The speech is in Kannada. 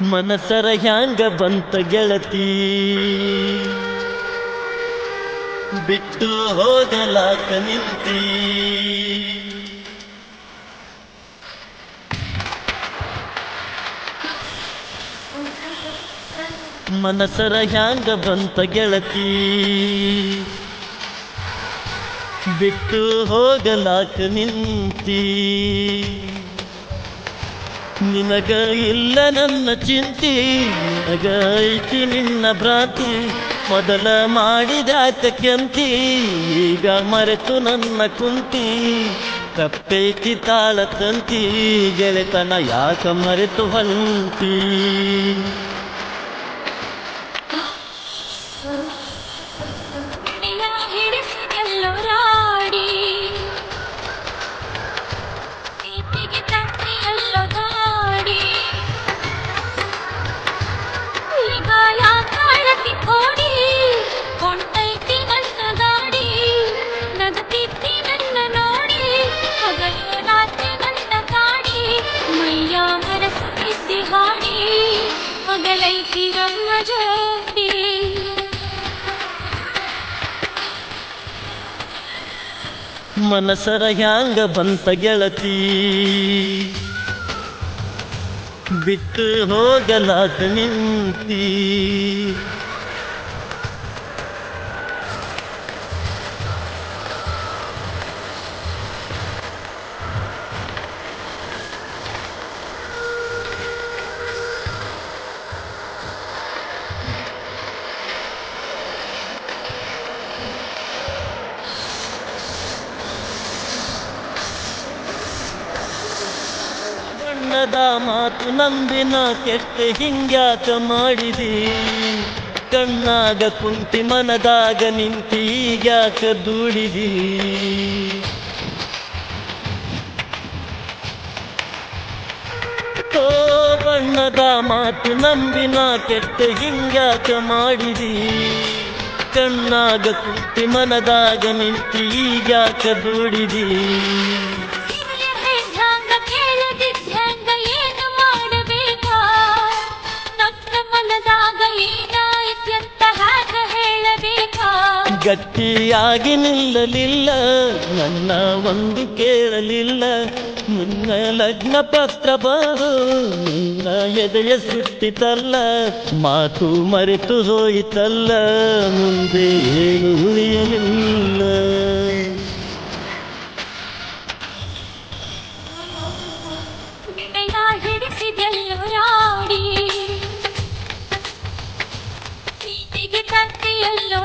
ಮನಸರ ಹ್ಯಾಂಗ ಬಂತ ಗೆಳತಿ ಬಿಟ್ಟು ಹೋಗಲಾಕ ನಿಂತಿ ಮನಸರ ಹ್ಯಾಂಗ ಬಂತ ಗೆಳತಿ ಬಿಟ್ಟು ಹೋಗಲಾಕ ನಿಂತಿ ನಿನಗ ಇಲ್ಲ ನನ್ನ ಚಿಂತಿ ನಿನಗ ಐತಿ ನಿನ್ನ ಭ್ರಾಂತಿ ಮೊದಲ ಮಾಡಿದಾತ ಕೆಂತಿ ಈಗ ಮರೆತು ನನ್ನ ಕುಂತಿ ತಪ್ಪೈತಿ ತಾಳ ತಂತಿ ಗೆಳೆತನ ಯಾಕ ಮರೆತು ಹೊಂತಿ ಮನಸರ ಹ್ಯಾಂಗ ಬಂತ ಗೆಳತಿ ಬಿಟ್ಟು ಹೋಗಲಾಕ ನಿಂತಿ ಬಣ್ಣದ ಮಾತು ನಂಬಿನ ಕೆಟ್ಟ ಹಿಂಗ್ಯಾಕ ಮಾಡಿದಿ ಕಣ್ಣಾಗ ಕುಂತಿ ಮನದಾಗ ನಿಂತಿ ಈಗ್ಯಾಕ ದೂಡಿದಿ ಓ ಬಣ್ಣದ ಮಾತು ನಂಬಿನ ಕೆಟ್ಟ ಹಿಂಗ್ಯಾಕ ಮಾಡಿದಿ ಕಣ್ಣಾಗ ಕುಂತಿ ಮನದಾಗ ನಿಂತಿ ಈಗ್ಯಾಕ ದೂಡಿದಿ ಗಟ್ಟಿಯಾಗಿ ನಿಲ್ಲಲಿಲ್ಲ ನನ್ನ ಒಂದು ಕೇಳಲಿಲ್ಲ ನಿನ್ನ ಲಗ್ನ ಪತ್ರ ಬಾರು ನಿನ್ನ ಎದೆಯ ಸುತ್ತಿತಲ್ಲ ಮಾತು ಮರೆತು ಹೋಯಿತಲ್ಲ ಮುಂದೆ ಏನು ಉಳಿಯಲಿಲ್ಲ ಹಿಡಿಸಿದೆಲ್ಲೋ ರಾಡಿ ಪ್ರೀತಿಗೆ ತಂದೆಯಲ್ಲೋ